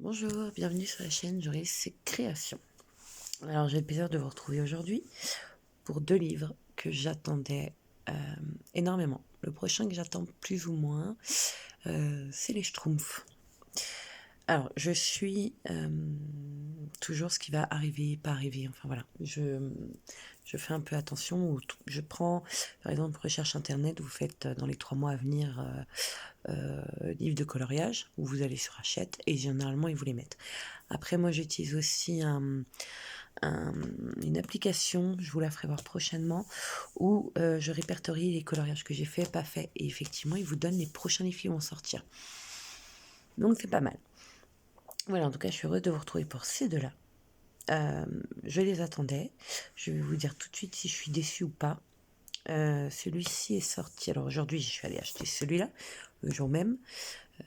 Bonjour, bienvenue sur la chaîne Joris Création. Alors j'ai le plaisir de vous retrouver aujourd'hui pour 2 livres que j'attendais énormément. Le prochain que j'attends plus ou moins, c'est les Schtroumpfs. Alors je suis toujours ce qui va arriver, pas arriver, enfin voilà. Je fais un peu attention, je prends par exemple recherche internet, vous faites dans les 3 mois à venir livre de coloriage, où vous allez sur Hachette et généralement ils vous les mettent. Après moi j'utilise aussi une application, je vous la ferai voir prochainement, où je répertorie les coloriages que j'ai fait, pas fait, et effectivement ils vous donnent les prochains livres qui vont sortir. Donc c'est pas mal. Voilà, en tout cas je suis heureuse de vous retrouver pour ces deux-là. Je les attendais, je vais vous dire tout de suite si je suis déçue ou pas. Celui-ci est sorti, alors aujourd'hui je suis allée acheter celui-là, le jour même.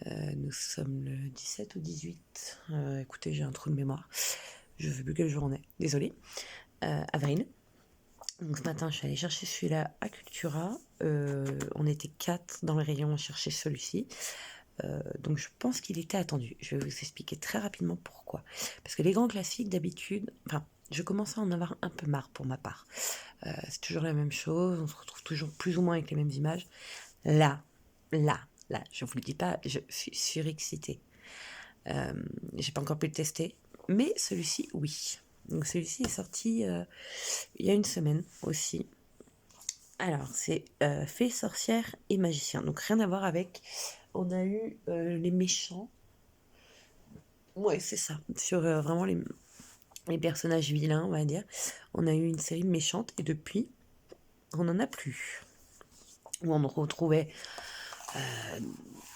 Nous sommes le 17 ou 18. Écoutez, j'ai un trou de mémoire. Je ne sais plus quel jour on est. Désolée. Avril. Donc ce matin, je suis allée chercher celui-là à Cultura. On était 4 dans le rayon à chercher celui-ci. Donc je pense qu'il était attendu. Je vais vous expliquer très rapidement pourquoi. Parce que les grands classiques, d'habitude, enfin, je commence à en avoir un peu marre pour ma part. C'est toujours la même chose. On se retrouve toujours plus ou moins avec les mêmes images. Là, je vous le dis pas, je suis surexcitée. J'ai pas encore pu le tester, mais celui-ci, oui. Donc celui-ci est sorti il y a une semaine aussi. Alors, c'est Fées, sorcières et magiciens. Donc rien à voir avec... On a eu les méchants. Ouais, c'est ça. Sur vraiment les personnages vilains, on va dire. On a eu une série méchante et depuis, on n'en a plus. Où on retrouvait,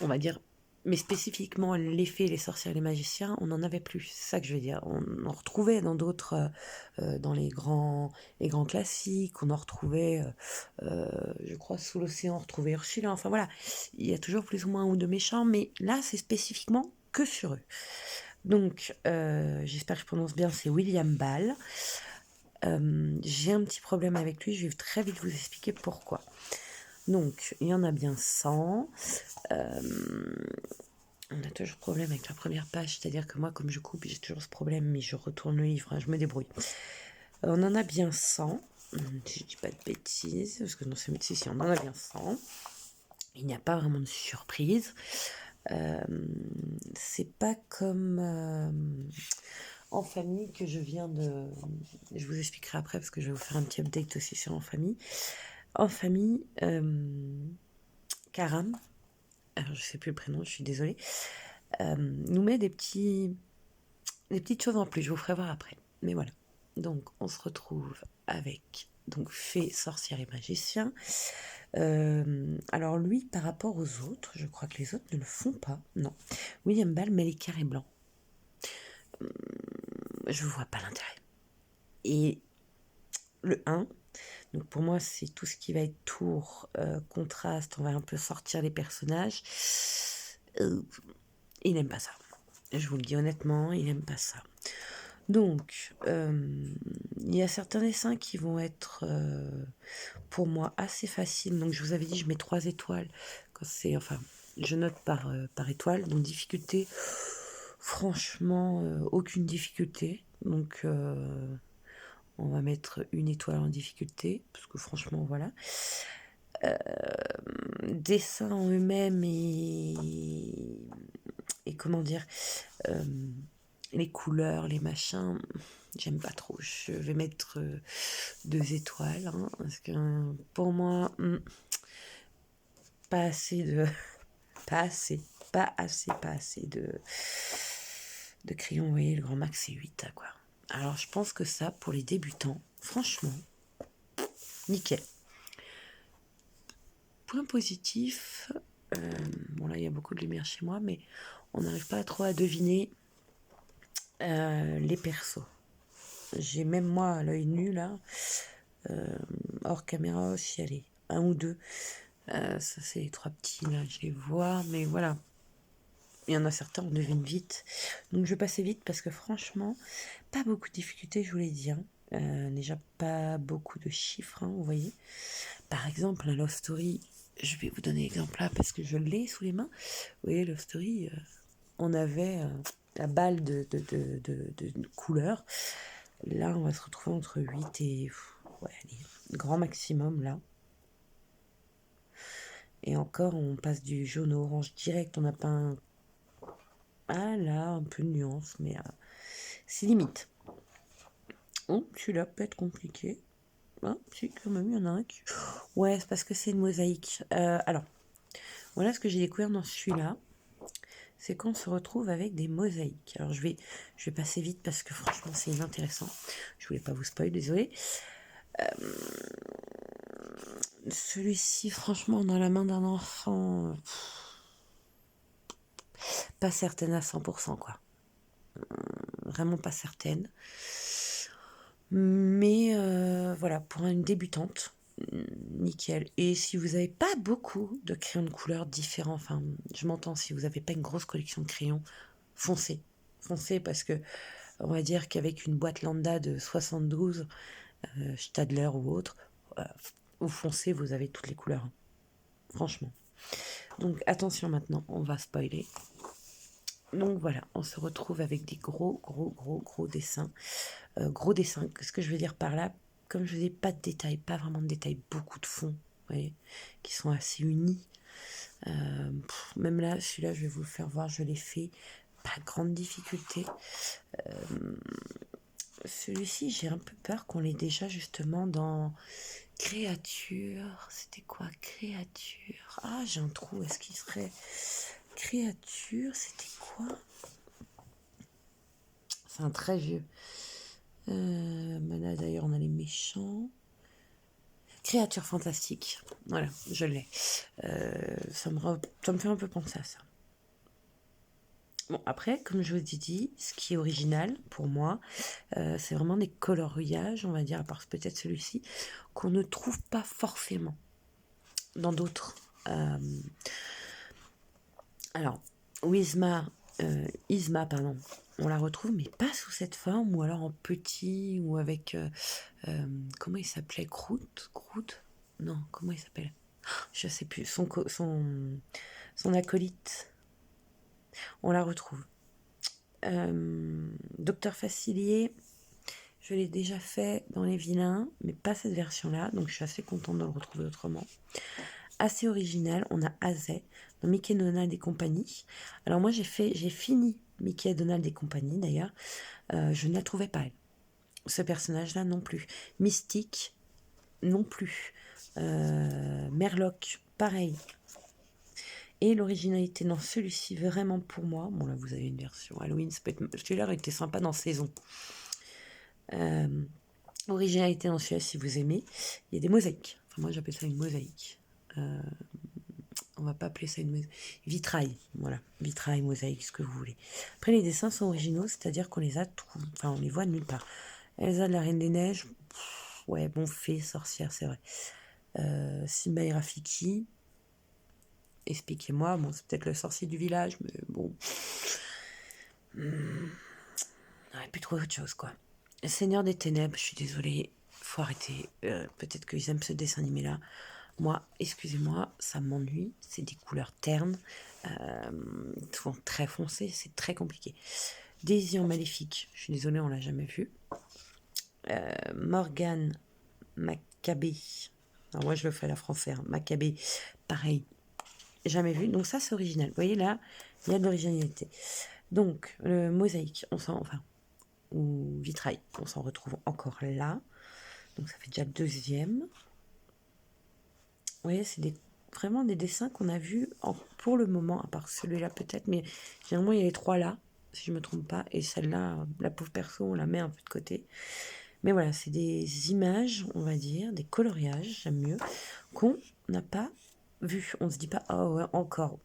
on va dire, mais spécifiquement les fées, les sorcières et les magiciens, on n'en avait plus. C'est ça que je veux dire. On en retrouvait dans d'autres, dans les grands classiques. On en retrouvait, je crois, sous l'océan, on retrouvait Ursula. Enfin voilà, il y a toujours plus ou moins un ou deux méchants, mais là, c'est spécifiquement que sur eux. Donc, j'espère que je prononce bien, c'est William Ball. J'ai un petit problème avec lui, je vais très vite vous expliquer pourquoi. Donc, il y en a bien 100. On a toujours problème avec la première page, c'est-à-dire que moi, comme je coupe, j'ai toujours ce problème, mais je retourne le livre, hein, je me débrouille. On en a bien 100, si je dis pas de bêtises, parce que non, c'est si, on en a bien 100. Il n'y a pas vraiment de surprise. C'est pas comme En famille que je viens de... Je vous expliquerai après, parce que je vais vous faire un petit update aussi sur En famille. En famille, Karam, alors je sais plus le prénom, je suis désolée, nous met des petites choses en plus, je vous ferai voir après. Mais voilà. Donc on se retrouve avec donc fée, sorcière et magicien. Alors lui, par rapport aux autres, je crois que les autres ne le font pas. Non. William Ball met les carrés blancs. Je vois pas l'intérêt. Et le 1, donc pour moi c'est tout ce qui va être tour, contraste, on va un peu sortir les personnages. Il n'aime pas ça. Je vous le dis honnêtement, il n'aime pas ça. Donc, il y a certains dessins qui vont être pour moi assez faciles. Donc, je vous avais dit, je mets 3 étoiles. Quand c'est, enfin, je note par étoile. Donc, difficulté, franchement, aucune difficulté. Donc, on va mettre 1 étoile en difficulté. Parce que franchement, voilà. Dessins en eux-mêmes et comment dire, les couleurs, les machins, j'aime pas trop. Je vais mettre 2 étoiles, hein, parce que pour moi, pas assez de... pas assez de crayons. Vous voyez, le grand max, c'est 8, hein, quoi. Alors, je pense que ça, pour les débutants, franchement, nickel. Point positif, bon là, il y a beaucoup de lumière chez moi, mais on n'arrive pas trop à deviner les persos. J'ai même moi à l'œil nu là, hors caméra aussi, allez, 1 ou 2. Ça c'est les 3 petits là, je les vois, mais voilà. Il y en a certains, on devine vite. Donc je vais passer vite parce que franchement, pas beaucoup de difficultés, je vous l'ai dit. Déjà pas beaucoup de chiffres, hein, vous voyez. Par exemple, la Love Story, je vais vous donner l'exemple là parce que je l'ai sous les mains. Vous voyez, Love Story, on avait la balle de couleurs. Là, on va se retrouver entre 8 et... ouais, allez, grand maximum, là. Et encore, on passe du jaune au orange direct. On n'a pas un... Ah là, un peu de nuance, mais c'est limite. Oh, celui-là peut être compliqué. Ah, si, quand même, il y en a un qui... Ouais, c'est parce que c'est une mosaïque. Alors, voilà ce que j'ai découvert dans celui-là. C'est qu'on se retrouve avec des mosaïques. Alors, je vais passer vite parce que franchement, c'est inintéressant. Je voulais pas vous spoiler, désolé. Celui-ci, franchement, dans la main d'un enfant, pas certaine à 100%, quoi. Vraiment pas certaine. Mais voilà, pour une débutante, nickel. Et si vous n'avez pas beaucoup de crayons de couleurs différents, enfin, je m'entends, si vous n'avez pas une grosse collection de crayons, foncez. Foncez parce que, on va dire qu'avec une boîte lambda de 72, Stadler ou autre, vous foncez, vous avez toutes les couleurs. Hein. Franchement. Donc attention maintenant, on va spoiler. Donc voilà, on se retrouve avec des gros dessins. Gros dessins, ce que je veux dire par là, comme je n'ai pas de détails, pas vraiment de détails, beaucoup de fonds, vous voyez, qui sont assez unis. Même là, celui-là, je vais vous le faire voir, je l'ai fait, pas grande difficulté. Celui-ci, j'ai un peu peur qu'on l'ait déjà justement dans créature. C'était quoi, créature? Ah, j'ai un trou, est-ce qu'il serait... Créature, c'était quoi? C'est un très vieux. Là, d'ailleurs, on a les méchants. Créature fantastique. Voilà, je l'ai. Ça me fait un peu penser à ça. Bon, après, comme je vous ai dit, ce qui est original pour moi, c'est vraiment des coloriages, on va dire, à part peut-être celui-ci, qu'on ne trouve pas forcément dans d'autres. Alors, Isma, pardon, on la retrouve, mais pas sous cette forme, ou alors en petit, ou avec... comment il s'appelait? Groot? Non, comment il s'appelle? Je sais plus. Son acolyte. On la retrouve. Docteur Facilier, je l'ai déjà fait dans Les Vilains, mais pas cette version-là, donc je suis assez contente de le retrouver autrement. Assez original, on a Azay dans Mickey, Donald et compagnie. Alors moi j'ai fini Mickey, Donald et compagnie d'ailleurs. Je ne la trouvais pas elle. Ce personnage-là non plus. Mystique non plus. Merlock, pareil. Et l'originalité dans celui-ci, vraiment pour moi, bon là vous avez une version Halloween, celui-là était sympa dans Saison. Originalité dans celui-là, si vous aimez, il y a des mosaïques. Enfin moi j'appelle ça une mosaïque. On va pas appeler ça une vitrail, voilà, vitrail, mosaïque, ce que vous voulez. Après les dessins sont originaux, c'est-à-dire qu'on les a enfin on les voit nulle part. Elsa de la Reine des Neiges, ouais, bon, fée, sorcière, c'est vrai. Simba et Rafiki, expliquez-moi, bon, c'est peut-être le sorcier du village, mais bon. On aurait pu trouver autre chose, quoi. Seigneur des Ténèbres, je suis désolée, faut arrêter. Peut-être qu'ils aiment ce dessin animé-là. Moi, excusez-moi, ça m'ennuie. C'est des couleurs ternes, souvent très foncées, c'est très compliqué. Daisy en Maléfique, je suis désolée, on l'a jamais vu. Morgane Maccabée. Alors moi, je le fais à la française. Hein. Maccabée, pareil, jamais vu. Donc ça, c'est original. Vous voyez, là, il y a de l'originalité. Donc, le mosaïque, ou vitrail, on s'en retrouve encore là. Donc ça fait déjà le deuxième. Vous voyez, c'est vraiment des dessins qu'on a vus pour le moment, à part celui-là peut-être, mais généralement il y a les trois là, si je ne me trompe pas, et celle-là, la pauvre perso, on la met un peu de côté. Mais voilà, c'est des images, on va dire, des coloriages, j'aime mieux, qu'on n'a pas vu. On se dit pas, oh ouais, encore.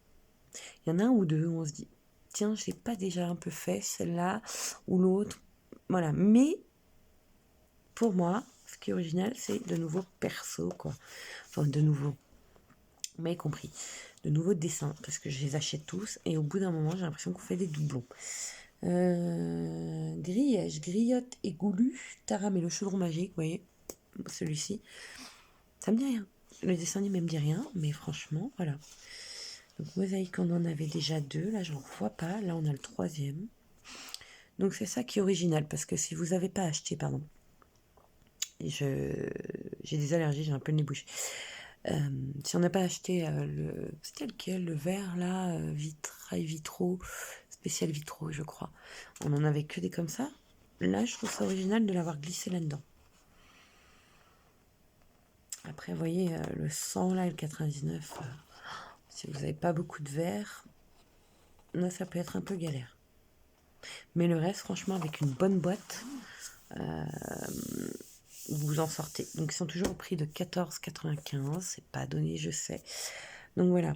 Il y en a un ou deux où on se dit, tiens, je l'ai pas déjà un peu fait, celle-là ou l'autre. Voilà, mais pour moi, ce qui est original, c'est de nouveaux persos, quoi. Enfin, de nouveaux, vous m'avez compris, de nouveaux dessins, parce que je les achète tous, et au bout d'un moment, j'ai l'impression qu'on fait des doublons. Grillège, Griotte et Goulu, Taram et le chaudron magique, vous voyez, celui-ci, ça me dit rien. Le dessin animé me dit rien, mais franchement, voilà. Donc, mosaïque, on en avait déjà 2. Là, j'en vois pas. Là, on a le 3e. Donc, c'est ça qui est original. Parce que si vous n'avez pas acheté, pardon, j'ai des allergies, j'ai un peu le nez bouché. Si on n'a pas acheté c'était lequel, le vert là, vitrail vitraux, spécial vitraux, je crois. On en avait que des comme ça. Là, je trouve ça original de l'avoir glissé là-dedans. Après, vous voyez, le 100 là, et le 99, si vous n'avez pas beaucoup de verre, là, ça peut être un peu galère. Mais le reste, franchement, avec une bonne boîte, vous en sortez. Donc, ils sont toujours au prix de 14,95. C'est pas donné, je sais. Donc, voilà.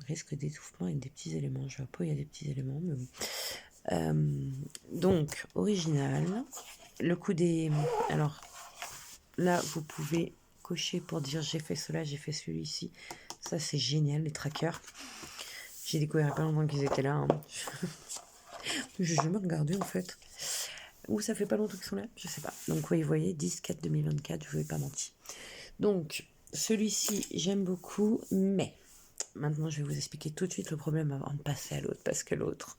Risque d'étouffement avec des petits éléments. Je vois pas, il y a des petits éléments, mais bon. Donc, original. Le coup des... Alors, là, vous pouvez cocher pour dire j'ai fait cela, j'ai fait celui-ci. Ça, c'est génial, les trackers. J'ai découvert il n'y a pas longtemps qu'ils étaient là. Hein. J'ai jamais regardé, en fait. Ou ça fait pas longtemps qu'ils sont là, je sais pas. Donc, oui, vous voyez, 10/4/2024, je ne vous ai pas menti. Donc, celui-ci, j'aime beaucoup, mais... Maintenant, je vais vous expliquer tout de suite le problème avant de passer à l'autre, parce que l'autre,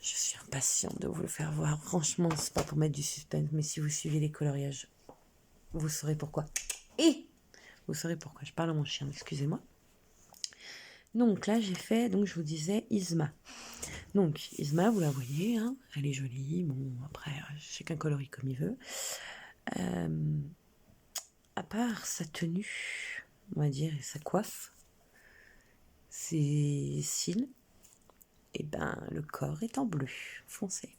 je suis impatiente de vous le faire voir. Franchement, c'est pas pour mettre du suspense, mais si vous suivez les coloriages, vous saurez pourquoi. Et vous saurez pourquoi. Je parle à mon chien, excusez-moi. Donc là, j'ai fait, donc je vous disais, Isma. Donc, Isma, vous la voyez, hein, elle est jolie. Bon, après, chacun colorie comme il veut. À part sa tenue, on va dire, et sa coiffe, ses cils, et ben le corps est en bleu foncé.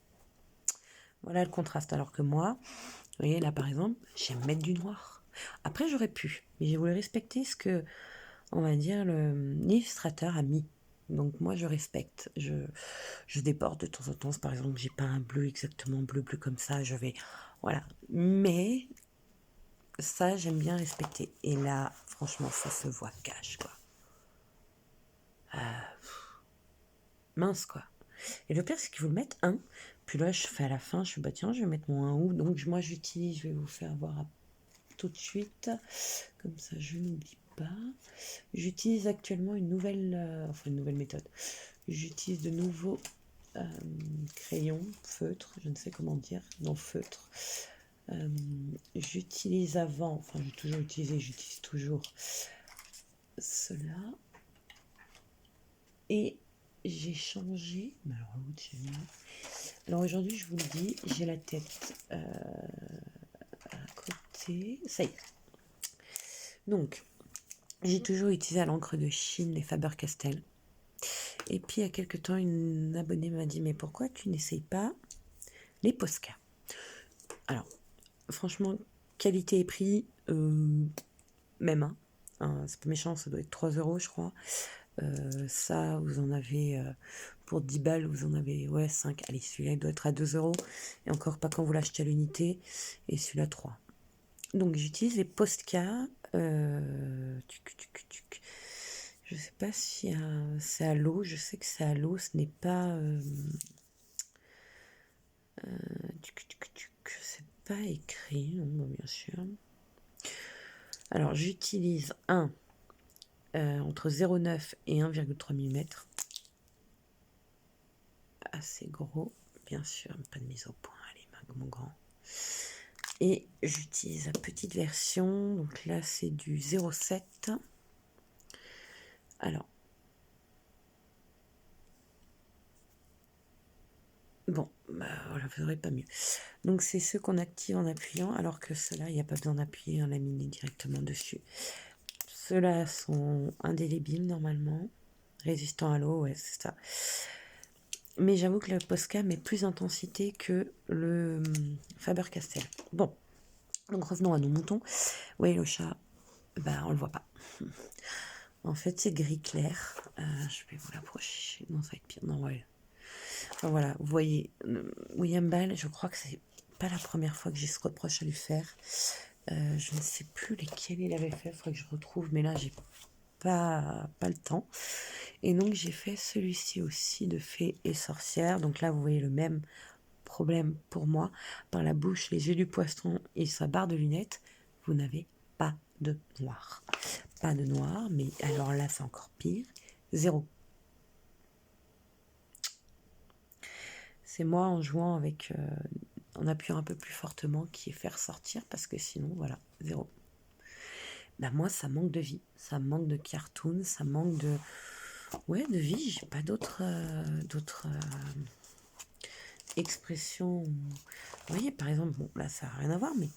Voilà le contraste. Alors que moi, vous voyez là par exemple, j'aime mettre du noir. Après j'aurais pu, mais j'ai voulu respecter ce que, on va dire, l'illustrateur a mis. Donc moi je respecte. Je déborde de temps en temps. Par exemple, j'ai pas un bleu exactement bleu comme ça. Je vais, voilà. Mais ça j'aime bien respecter. Et là, franchement, ça se voit cash quoi. Mince quoi. Et le pire, c'est qu'ils vous le mettent un. Puis là, je fais à la fin, je fais, bah tiens, je vais mettre mon 1 ou. Donc, moi, j'utilise, je vais vous faire voir tout de suite. Comme ça, je n'oublie pas. J'utilise actuellement une nouvelle méthode. J'utilise de nouveaux crayons, feutres, je ne sais comment dire, non, feutre. J'utilise avant, enfin, j'ai toujours utilisé, j'utilise toujours cela. Et j'ai changé. Mais alors, alors aujourd'hui, je vous le dis, j'ai la tête à côté. Ça y est. Donc, j'ai toujours utilisé à l'encre de Chine les Faber-Castell. Et puis, il y a quelques temps, une abonnée m'a dit, mais pourquoi tu n'essayes pas les Posca? Alors, franchement, qualité et prix, même. Hein, c'est pas méchant, ça doit être 3 €, je crois. Ça, vous en avez pour 10 balles, vous en avez 5. Allez, celui-là, il doit être à 2 €. Et encore pas quand vous l'achetez à l'unité. Et celui-là, 3. Donc, j'utilise les Posca. Je sais pas si c'est à l'eau. Je sais que c'est à l'eau. Ce n'est pas... c'est pas écrit, non, bien sûr. Alors, j'utilise entre 0,9 et 1,3 mm. Assez gros, bien sûr, pas de mise au point, allez, mon grand. Et j'utilise la petite version, donc là c'est du 0,7. Alors, bon, bah voilà, vous n'aurez pas mieux. Donc c'est ceux qu'on active en appuyant, alors que ceux-là, il n'y a pas besoin d'appuyer, un laminé directement dessus. Ceux-là sont indélébiles normalement, résistants à l'eau, ouais, c'est ça. Mais j'avoue que le Posca met plus d'intensité que le Faber-Castell. Bon, donc revenons à nos moutons. Oui, le chat, bah on le voit pas. En fait, c'est gris clair. Je vais vous l'approcher. Non, ça va être pire. Non, ouais. Enfin voilà, vous voyez, William Ball, je crois que c'est pas la première fois que j'ai ce reproche à lui faire. Je ne sais plus lesquels il avait fait, il faudrait que je retrouve, mais là, j'ai pas le temps. Et donc, j'ai fait celui-ci aussi de Fée et Sorcière. Donc là, vous voyez le même problème pour moi. Par la bouche, les yeux du poisson et sa barre de lunettes, vous n'avez pas de noir. pas de noir, mais alors là, c'est encore pire. 0. C'est moi en jouant avec, en appuyant un peu plus fortement, qui est faire sortir, parce que sinon, voilà, 0. Bah moi, ça manque de vie, ça manque de cartoon, ça manque de... Ouais, de vie, j'ai pas d'autres expressions. Vous voyez, par exemple, bon, là, ça n'a rien à voir, mais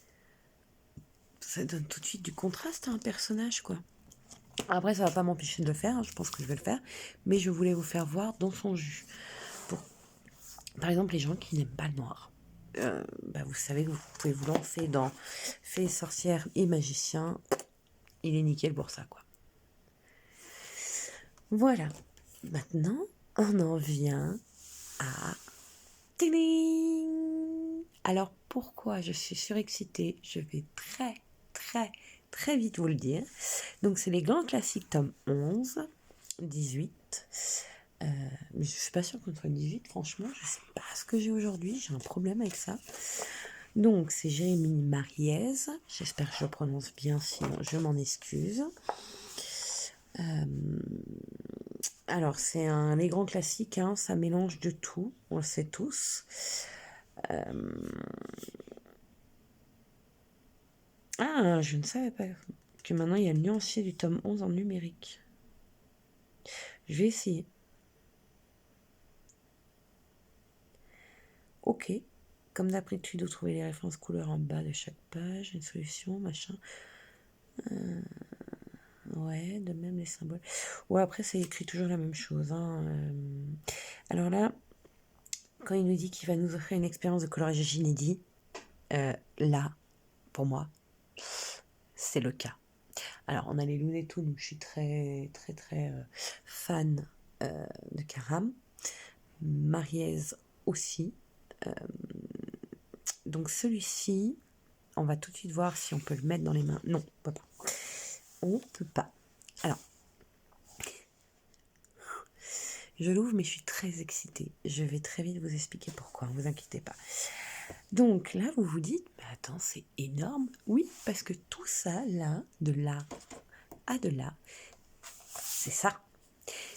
ça donne tout de suite du contraste à un personnage, quoi. Après, ça va pas m'empêcher de le faire, hein, je pense que je vais le faire, mais je voulais vous faire voir dans son jus. Pour, par exemple, les gens qui n'aiment pas le noir. Bah vous savez que vous pouvez vous lancer dans Fées, sorcières et magiciens. Il est nickel pour ça, quoi. Voilà. Maintenant, on en vient à... Tiding. Alors, pourquoi je suis surexcitée? Je vais très vite vous le dire. Donc, c'est les grands classiques, tome 11, 18. Mais je suis pas sûre qu'on soit 18, franchement. Je sais pas ce que j'ai aujourd'hui. J'ai un problème avec ça. Donc, c'est Jérémy Mariez. J'espère que je le prononce bien, sinon je m'en excuse. Alors, c'est les grands classiques, hein, ça mélange de tout, on le sait tous. Ah, je ne savais pas que maintenant il y a le nuancier du tome 11 en numérique. Je vais essayer. Ok. Comme d'habitude, vous trouvez les références couleurs en bas de chaque page, une solution, machin. Ouais, de même les symboles. Ouais, après, c'est écrit toujours la même chose, hein. Alors là, quand il nous dit qu'il va nous offrir une expérience de coloriage inédit, là, pour moi, c'est le cas. Alors, on a les lunettes, donc je suis très fan de Karam. Mariez aussi. Donc celui-ci, on va tout de suite voir si on peut le mettre dans les mains. Non, on peut pas. On peut pas. Alors, je l'ouvre, mais je suis très excitée. Je vais très vite vous expliquer pourquoi, ne vous inquiétez pas. Donc là, vous vous dites, mais attends, c'est énorme. Oui, parce que tout ça, là, de là à de là, c'est ça.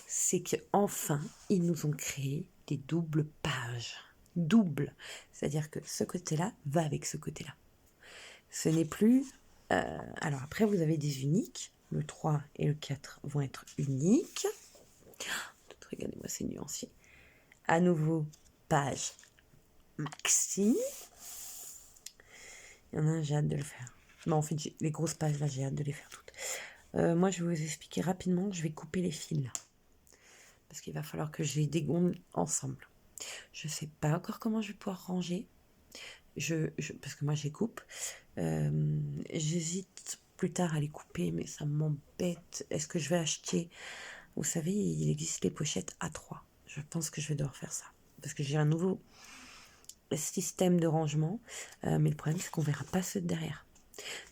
C'est qu'enfin, ils nous ont créé des doubles pages. Double. C'est-à-dire que ce côté-là va avec ce côté-là. Ce n'est plus... alors après, vous avez des uniques. Le 3 et le 4 vont être uniques. Regardez-moi ces nuanciers. À nouveau, page maxi. Il y en a un, j'ai hâte de le faire. Non, en fait, les grosses pages, là, j'ai hâte de les faire toutes. Moi, je vais vous expliquer rapidement. Je vais couper les fils, là. Parce qu'il va falloir que je les dégonde ensemble. Je ne sais pas encore comment je vais pouvoir ranger. Parce que moi, je les coupe. J'hésite plus tard à les couper, mais ça m'embête. Est-ce que je vais acheter... Vous savez, il existe les pochettes A3. Je pense que je vais devoir faire ça. Parce que j'ai un nouveau système de rangement. Mais le problème, c'est qu'on ne verra pas ceux de derrière.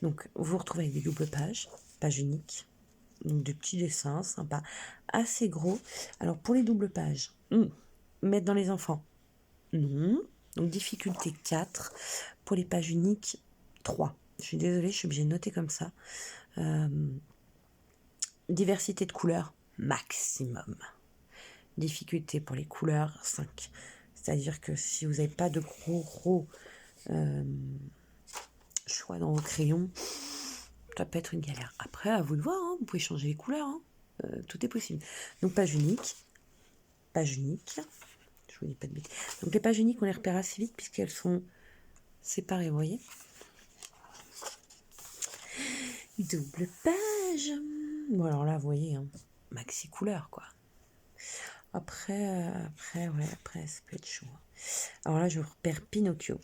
Donc, vous vous retrouvez avec des doubles pages. Page unique. Donc, des petits dessins sympas. Assez gros. Alors, pour les doubles pages, mettre dans les enfants. Non. Donc, difficulté 4. Pour les pages uniques, 3. Je suis désolée, je suis obligée de noter comme ça. Diversité de couleurs, maximum. Difficulté pour les couleurs, 5. C'est-à-dire que si vous n'avez pas de gros choix dans vos crayons, ça peut être une galère. Après, à vous de voir, hein, vous pouvez changer les couleurs. Hein. Tout est possible. Donc, page unique. Page unique. Je vous dis pas de bêtises. Donc, les pages uniques, on les repère assez vite puisqu'elles sont séparées, vous voyez. Double page. Bon, alors là, vous voyez, hein, maxi couleur, quoi. Après, ça peut être chaud. Alors là, je repère Pinocchio.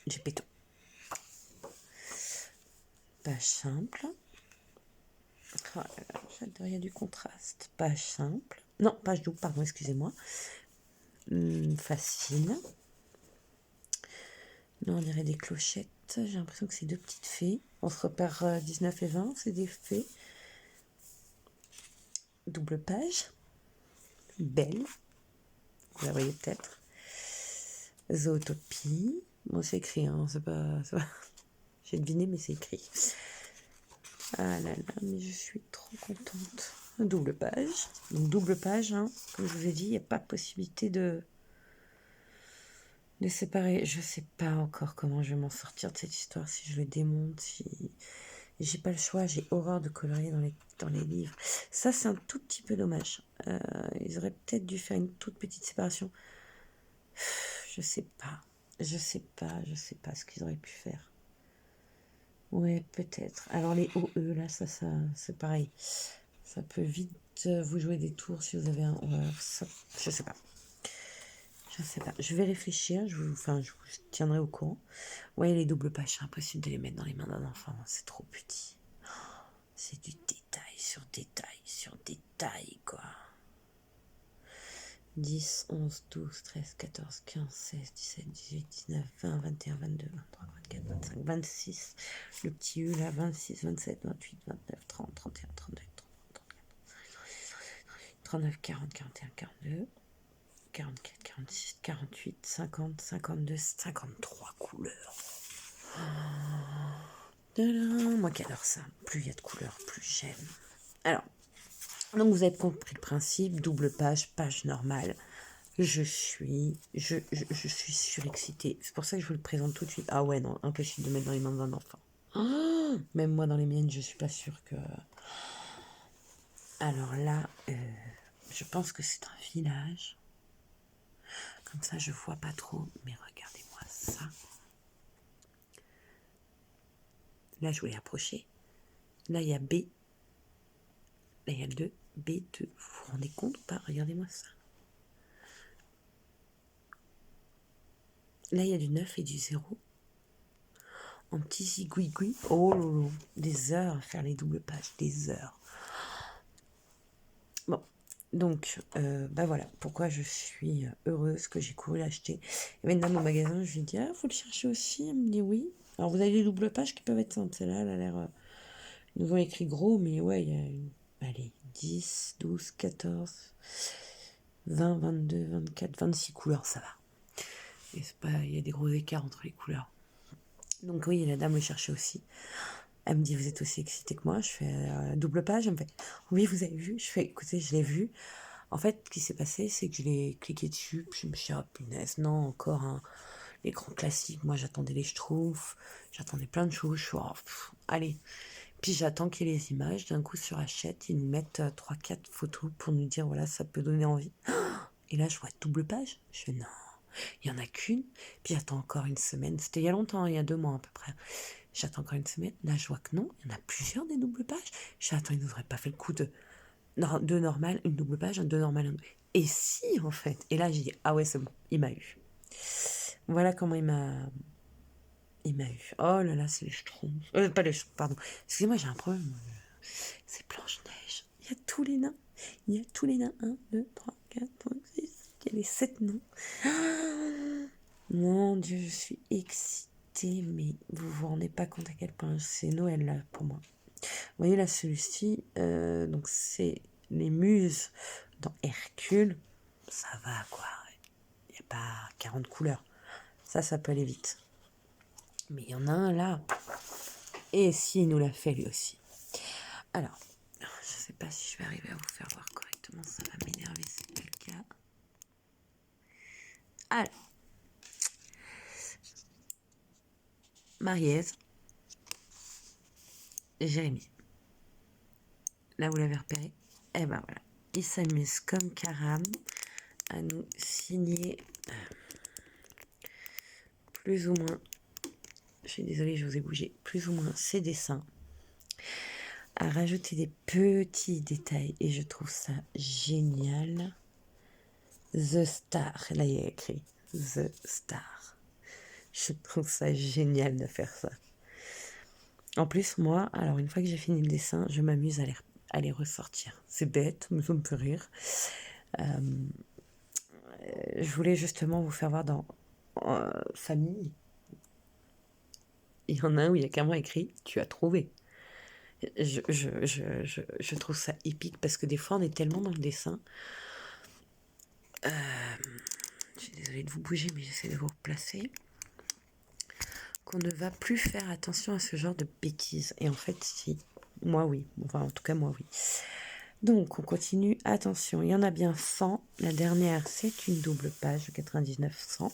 Geppetto. Page simple. Oh, j'adore, il y a du contraste. Page simple. Non, page double, pardon, excusez-moi. Facile. Non, on dirait des clochettes. J'ai l'impression que c'est deux petites fées. On se repère 19 et 20, c'est des fées. Double page. Belle. Vous la voyez peut-être. Zootopie. Bon, c'est écrit, hein, c'est pas... J'ai deviné, mais c'est écrit. Ah là là, mais je suis trop contente. Double page. Donc double page, hein. Comme je vous ai dit, il n'y a pas possibilité de séparer. Je sais pas encore comment je vais m'en sortir de cette histoire, si je le démonte, si... J'ai pas le choix, j'ai horreur de colorier dans les livres. Ça, c'est un tout petit peu dommage. Ils auraient peut-être dû faire une toute petite séparation. Je sais pas. Je sais pas ce qu'ils auraient pu faire. Ouais, peut-être. Alors les OE, là, ça c'est pareil. Ça peut vite vous jouer des tours si vous avez un... Ouais, ça, je sais pas. Je sais pas. Je vais réfléchir. Je vous tiendrai au courant. Ouais, les doubles pages, c'est impossible de les mettre dans les mains d'un enfant. C'est trop petit. C'est du détail sur détail sur détail, quoi. 10, 11, 12, 13, 14, 15, 16, 17, 18, 19, 20, 21, 22, 23, 24, 25, 26. Le petit U là, 26, 27, 28, 29, 30, 31, 32, 39, 40, 41, 42, 44, 46, 48, 50, 52, 53 couleurs. Moi qui adore ça. Plus il y a de couleurs, plus j'aime. Alors, donc vous avez compris le principe, double page, page normale. Je suis surexcitée. C'est pour ça que je vous le présente tout de suite. Ah ouais, non, impossible de mettre dans les mains d'un enfant. Oh, même moi, dans les miennes, je suis pas sûre que... Alors là, je pense que c'est un village. Comme ça, je vois pas trop. Mais regardez-moi ça. Là, je voulais approcher. Là, il y a B. Là, il y a le 2. B2. Vous vous rendez compte ou pas? Regardez-moi ça. Là, il y a du 9 et du 0. En petit zigouigoui. Oh lolo. Des heures à faire les doubles pages. Des heures. Bon. Donc, voilà pourquoi je suis heureuse que j'ai couru l'acheter. Et maintenant, au magasin, je lui dis, ah, faut le chercher aussi. Elle me dit oui. Alors, vous avez des doubles pages qui peuvent être simples. Celle-là, elle a l'air... Ils nous ont écrit gros, mais ouais, il y a une... Allez, 10, 12, 14, 20, 22, 24, 26 couleurs, ça va. Et c'est pas... Il y a des gros écarts entre les couleurs. Donc oui, la dame le cherchait aussi. Elle me dit, vous êtes aussi excitée que moi? Je fais double page. Elle me fait, oui, vous avez vu? Je fais, écoutez, je l'ai vu. En fait, ce qui s'est passé, c'est que je l'ai cliqué dessus. Puis je me suis dit, oh punaise, non, encore un écran classique. Moi, j'attendais les Schtroumpfs. J'attendais plein de choses. Je suis, oh, allez. Puis j'attends qu'il y ait les images. D'un coup, sur Hachette, ils nous mettent 3-4 photos pour nous dire, voilà, ça peut donner envie. Et là, je vois double page. Je fais, non, il n'y en a qu'une. Puis j'attends encore une semaine. C'était il y a longtemps, il y a 2 mois à peu près. J'attends encore une semaine. Là, je vois que non, il y en a plusieurs des doubles pages. Je fais, attends, ils n'auraient pas fait le coup de deux normales, une double page, deux normales. Et si, en fait. Et là, j'ai dit, ah ouais, c'est bon, il m'a eu. Voilà comment il m'a eu. Oh là là, c'est les Schtroumpfs. Pas les Schtroumpfs, pardon. Excusez-moi, j'ai un problème. C'est Blanche-Neige. Il y a tous les nains. Il y a tous les nains. 1, 2, 3, 4, 5, 6. Il y a les 7 nains. Ah, mon Dieu, je suis excitée, mais vous vous rendez pas compte à quel point c'est Noël là pour moi. Vous voyez là, celui-ci, donc c'est les muses dans Hercule. Ça va quoi. Il n'y a pas 40 couleurs. Ça peut aller vite. Mais il y en a un là. Et s'il nous l'a fait lui aussi. Alors, je sais pas si je vais arriver à vous faire voir correctement. Ça va m'énerver, c'est pas le cas. Alors, Mariez, Jérémy. Là, vous l'avez repéré. Et ben voilà. Il s'amuse comme Karam à nous signer plus ou moins, je suis désolée, je vous ai bougé, plus ou moins ses dessins, à rajouter des petits détails, et je trouve ça génial. The Star, là il y a écrit The Star. Je trouve ça génial de faire ça. En plus, moi, alors une fois que j'ai fini le dessin, je m'amuse à les ressortir. C'est bête, mais ça me fait rire. Je voulais justement vous faire voir dans Famille. Il y en a un où il y a carrément écrit « Tu as trouvé ». Je trouve ça épique parce que des fois on est tellement dans le dessin. Je suis désolée de vous bouger, mais j'essaie de vous replacer. Qu'on ne va plus faire attention à ce genre de bêtises. Et en fait, si. Moi, oui. Enfin, en tout cas, moi, oui. Donc, on continue. Attention, il y en a bien 100. La dernière, c'est une double page, 99-100.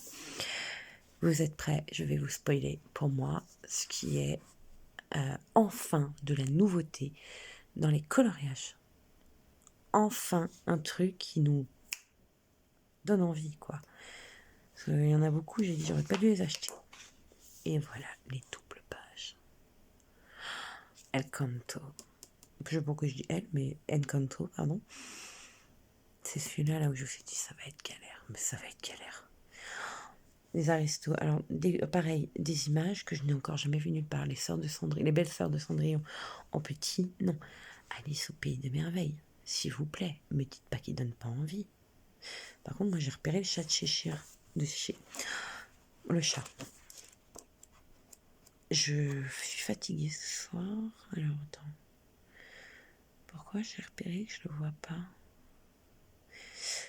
Vous êtes prêts? Je vais vous spoiler pour moi ce qui est enfin de la nouveauté dans les coloriages. Enfin, un truc qui nous donne envie, quoi. Parce qu'il y en a beaucoup, j'ai dit, j'aurais pas dû les acheter. Et voilà, les doubles pages. El Canto. Je sais pas pourquoi je dis elle, mais Encanto, pardon. C'est celui-là là où je me suis dit, ça va être galère. Mais ça va être galère. Les aristos. Alors, pareil, des images que je n'ai encore jamais vues nulle part. Les sœurs de Cendrillon, les belles sœurs de Cendrillon en petit. Non. Alice au pays des merveilles. S'il vous plaît, me dites pas qu'il donne pas envie. Par contre, moi j'ai repéré le chat de Cheshire. Le chat. Je suis fatiguée ce soir. Alors, attends. Pourquoi j'ai repéré que je le vois pas?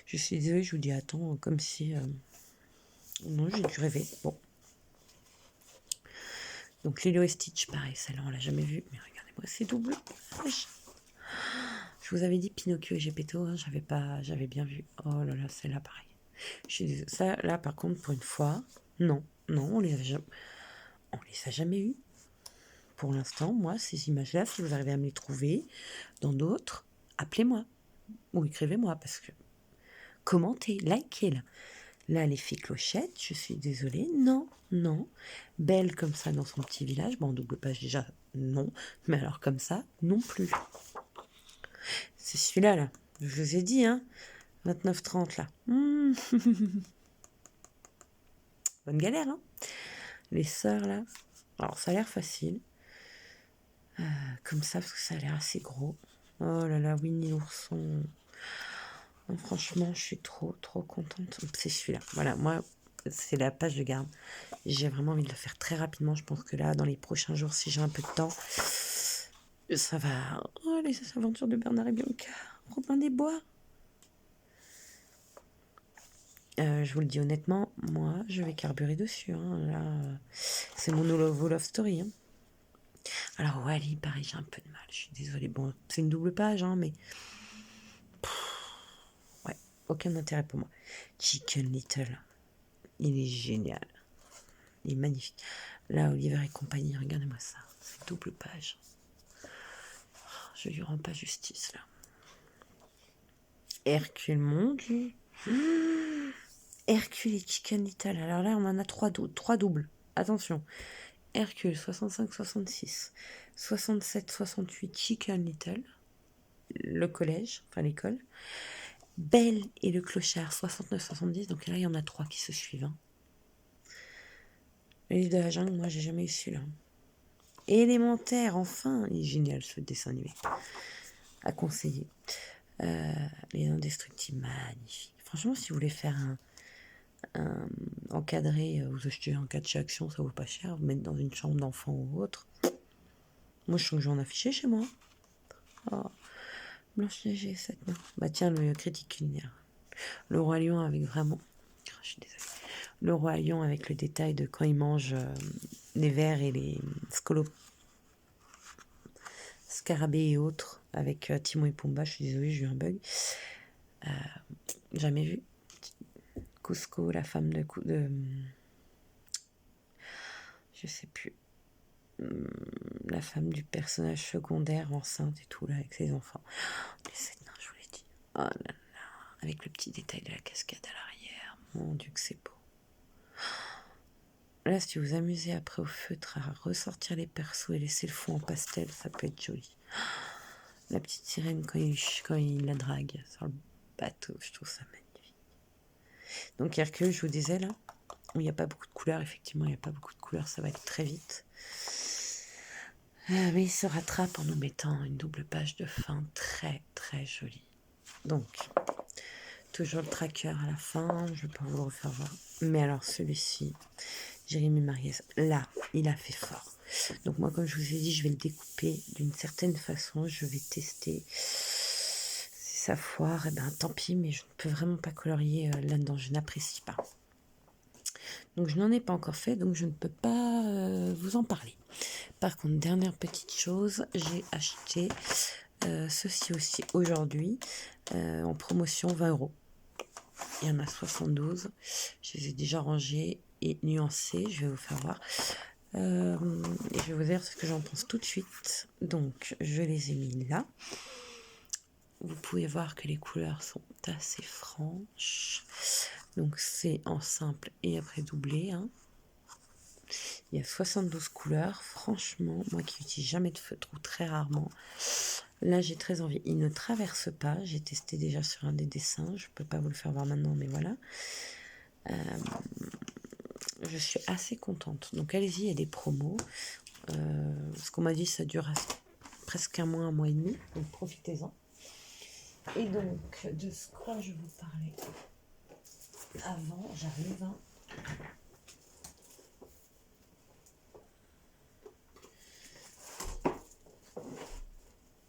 Je suis désolée, je vous dis attends, comme si... Non, j'ai dû rêver. Bon. Donc Lilo et Stitch, pareil, celle-là on l'a jamais vue. Mais regardez-moi, c'est double page. Je vous avais dit Pinocchio et Geppetto, hein, j'avais bien vu. Oh là là, celle-là, pareil. Je suis désolée. Ça, là, par contre, pour une fois, non, on les a jamais eues. Pour l'instant, moi, ces images-là, si vous arrivez à me les trouver dans d'autres, appelez-moi ou écrivez-moi parce que commentez, likez là. Là, les filles clochettes, je suis désolée, non. Belle comme ça dans son petit village, bon, en double page déjà, non. Mais alors comme ça, non plus. C'est celui-là, là. Je vous ai dit, hein. 29-30, là. Bonne galère, hein. Les sœurs, là. Alors, ça a l'air facile. Comme ça, parce que ça a l'air assez gros. Oh là là, Winnie l'ourson. Non, franchement, je suis trop contente. C'est celui-là. Voilà, moi, c'est la page de garde. J'ai vraiment envie de le faire très rapidement. Je pense que là, dans les prochains jours, si j'ai un peu de temps, ça va. Oh, les aventures de Bernard et Bianca. Robin des Bois. Je vous le dis honnêtement, moi, je vais carburer dessus. Hein. Là, c'est mon nouveau love story. Hein. Alors, Wally, pareil, j'ai un peu de mal. Je suis désolée. Bon, c'est une double page, hein, mais. Ouais, aucun intérêt pour moi. Chicken Little. Il est génial. Il est magnifique. Là, Oliver et compagnie, regardez-moi ça. C'est double page. Je lui rends pas justice, là. Hercule, mon Dieu. Hercule et Chicken Little. Alors là, on en a trois doubles. Attention. Hercule, 65-66. 67-68, Chicken Little. Le collège, enfin l'école. Belle et le clochard, 69-70. Donc là, il y en a trois qui se suivent. Hein. Le livre de la jungle, moi, j'ai jamais eu celui-là. Élémentaire, enfin. Il est génial, ce dessin animé. À conseiller. Les indestructibles, magnifique. Franchement, si vous voulez faire un encadré, vous achetez un cas de chez Action, ça vaut pas cher. Vous mettez dans une chambre d'enfant ou autre. Moi, je sens que je vais en afficher chez moi. Oh. Blanche-Neige, 7 mains. Bah tiens, le critique culinaire. Le roi lion avec vraiment... Je suis désolée. Le roi lion avec le détail de quand il mange les vers et les scarabées et autres avec Timon et Pumba. Je suis désolée, j'ai eu un bug. Jamais vu. Cusco, la femme de je sais plus. La femme du personnage secondaire enceinte et tout là avec ses enfants. Les 7 nains, je vous l'ai dit. Oh là là. Avec le petit détail de la cascade à l'arrière. Mon Dieu que c'est beau. Là, si vous vous amusez après au feutre à ressortir les persos et laisser le fond en pastel, ça peut être joli. La petite sirène quand il la drague sur le bateau, je trouve ça magnifique. Donc Hercule, je vous disais là, où il n'y a pas beaucoup de couleurs, effectivement, il n'y a pas beaucoup de couleurs, ça va être très vite. Mais il se rattrape en nous mettant une double page de fin très jolie. Donc, toujours le tracker à la fin, je ne vais pas vous le refaire voir. Mais alors celui-ci, Jérémy Mariès, là, il a fait fort. Donc moi, comme je vous ai dit, je vais le découper d'une certaine façon, je vais tester. Si ça foire, eh ben tant pis, mais je ne peux vraiment pas colorier là-dedans, je n'apprécie pas. Donc je n'en ai pas encore fait, donc je ne peux pas vous en parler. Par contre, dernière petite chose, j'ai acheté ceci aussi aujourd'hui en promotion 20 euros. Il y en a 72. Je les ai déjà rangés et nuancés. Je vais vous faire voir. Et je vais vous dire ce que j'en pense tout de suite. Donc, je les ai mis là. Vous pouvez voir que les couleurs sont assez franches. Donc, c'est en simple et après doublé. Hein. Il y a 72 couleurs. Franchement, moi qui n'utilise jamais de feutre ou très rarement, là j'ai très envie. Il ne traverse pas. J'ai testé déjà sur un des dessins. Je ne peux pas vous le faire voir maintenant, mais voilà. Je suis assez contente. Donc allez-y, il y a des promos. Ce qu'on m'a dit, ça dure presque un mois et demi. Donc profitez-en. Et donc, de ce quoi je vous parlais avant, j'arrive.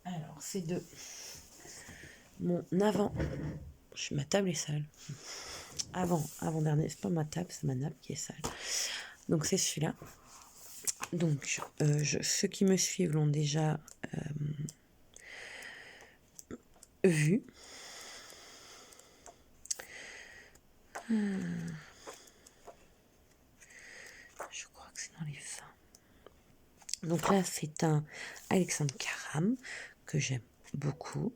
Alors, c'est de mon avant. Ma table est sale. Avant-dernier, c'est pas ma table, c'est ma nappe qui est sale. Donc, c'est celui-là. Donc, ceux qui me suivent l'ont déjà vu. Je crois que c'est dans les fins. Donc là, c'est un Alexandre Caram que j'aime beaucoup.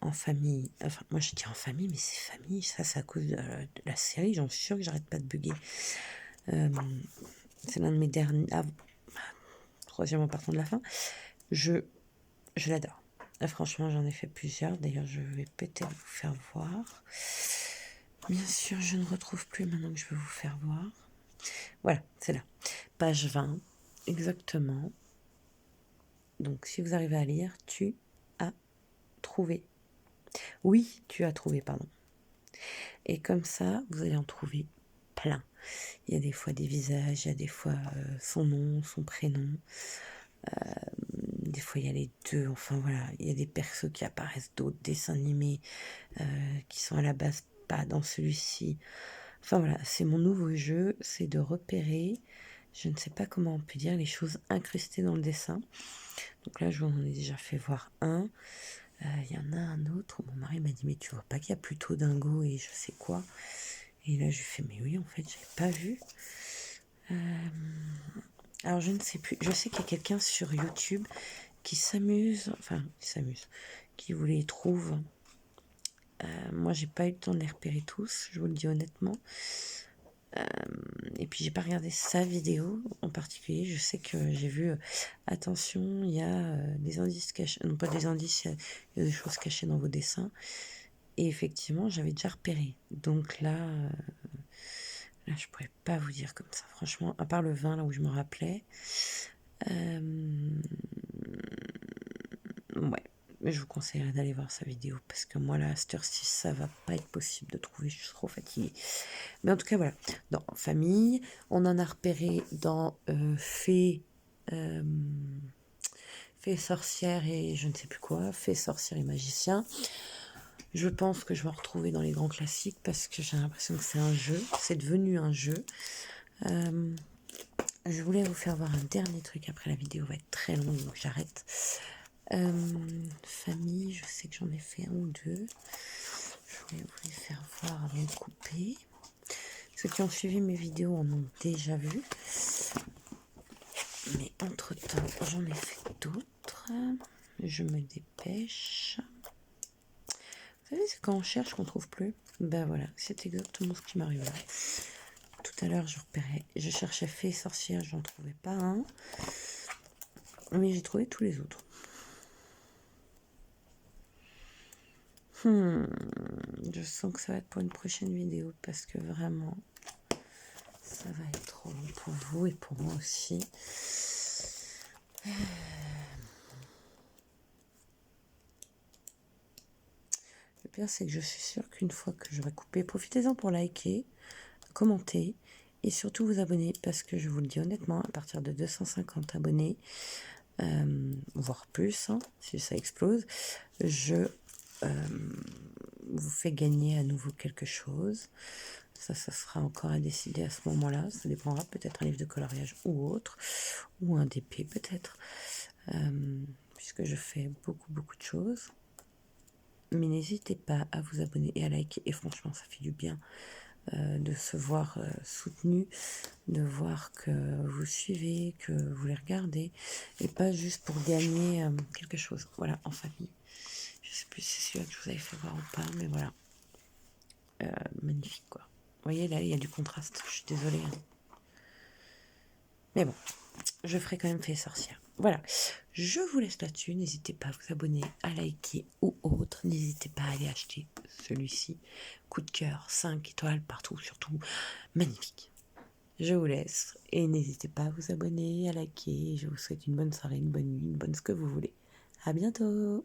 En famille, enfin, moi je dis en famille, mais c'est famille, ça c'est à cause de la série, j'en suis sûre que j'arrête pas de bugger. C'est l'un de mes derniers, troisième en partant de la fin. Je l'adore. Franchement, j'en ai fait plusieurs. D'ailleurs, je vais peut-être vous faire voir. Bien sûr, je ne retrouve plus maintenant que je vais vous faire voir. Voilà, c'est là. Page 20, exactement. Donc, si vous arrivez à lire, tu as trouvé. Oui, tu as trouvé, pardon. Et comme ça, vous allez en trouver plein. Il y a des fois des visages, il y a des fois son nom, son prénom. Des fois, il y a les deux. Enfin, voilà, il y a des persos qui apparaissent, d'autres dessins animés qui sont à la base pas dans celui-ci. Enfin, voilà, c'est mon nouveau jeu, c'est de repérer, je ne sais pas comment on peut dire, les choses incrustées dans le dessin. Donc là, je vous en ai déjà fait voir un. Il y en a un autre où mon mari m'a dit, mais tu vois pas qu'il y a plutôt dingo et je sais quoi. Et là, je lui fais, mais oui, en fait, j'avais pas vu. Alors, je ne sais plus. Je sais qu'il y a quelqu'un sur YouTube qui s'amuse, qui vous les trouve. Moi, j'ai pas eu le temps de les repérer tous, je vous le dis honnêtement. Et puis, j'ai pas regardé sa vidéo en particulier. Je sais que j'ai vu, attention, il y a des indices cachés. Non, pas des indices, il y a des choses cachées dans vos dessins. Et effectivement, j'avais déjà repéré. Donc là, je pourrais pas vous dire comme ça. Franchement, à part le vin, là où je me rappelais. Ouais. Mais je vous conseillerais d'aller voir sa vidéo parce que moi, là, à cette heure-ci, ça va pas être possible de trouver. Je suis trop fatiguée. Mais en tout cas, voilà. Dans Famille, on en a repéré dans Fée, Sorcière et je ne sais plus quoi. Fée, Sorcière et Magicien. Je pense que je vais en retrouver dans les grands classiques parce que j'ai l'impression que c'est un jeu. C'est devenu un jeu. Je voulais vous faire voir un dernier truc. Après, la vidéo va être très longue, donc j'arrête. Famille, je sais que j'en ai fait un ou deux. Je voulais vous les faire voir avant de couper. Ceux qui ont suivi mes vidéos en ont déjà vu. Mais entre-temps, j'en ai fait d'autres. Je me dépêche. Vous savez, c'est quand on cherche qu'on trouve plus. Ben voilà, c'est exactement ce qui m'arrive là. Tout à l'heure, je cherchais Fée Sorcière, j'en trouvais pas un. Mais j'ai trouvé tous les autres. Je sens que ça va être pour une prochaine vidéo parce que vraiment, ça va être trop long pour vous et pour moi aussi. Le pire, c'est que je suis sûre qu'une fois que j'aurai coupé, profitez-en pour liker, commenter et surtout vous abonner parce que je vous le dis honnêtement, à partir de 250 abonnés, voire plus, hein, si ça explose, je vous fais gagner à nouveau quelque chose. Ça sera encore à décider à ce moment-là. Ça dépendra, peut-être un livre de coloriage ou autre, ou un DP peut-être, puisque je fais beaucoup de choses. Mais n'hésitez pas à vous abonner et à liker. Et franchement, ça fait du bien de se voir soutenu, de voir que vous suivez, que vous les regardez, et pas juste pour gagner quelque chose. Voilà, en famille. Je sais plus si c'est celui-là que je vous avais fait voir ou pas, mais voilà. Magnifique, quoi. Vous voyez, là, il y a du contraste. Je suis désolée. Hein. Mais bon, je ferai quand même Fée sorcière. Voilà, je vous laisse là-dessus. N'hésitez pas à vous abonner, à liker ou autre. N'hésitez pas à aller acheter celui-ci. Coup de cœur, 5 étoiles partout, surtout. Magnifique. Je vous laisse et n'hésitez pas à vous abonner, à liker. Je vous souhaite une bonne soirée, une bonne nuit, une bonne ce que vous voulez. À bientôt.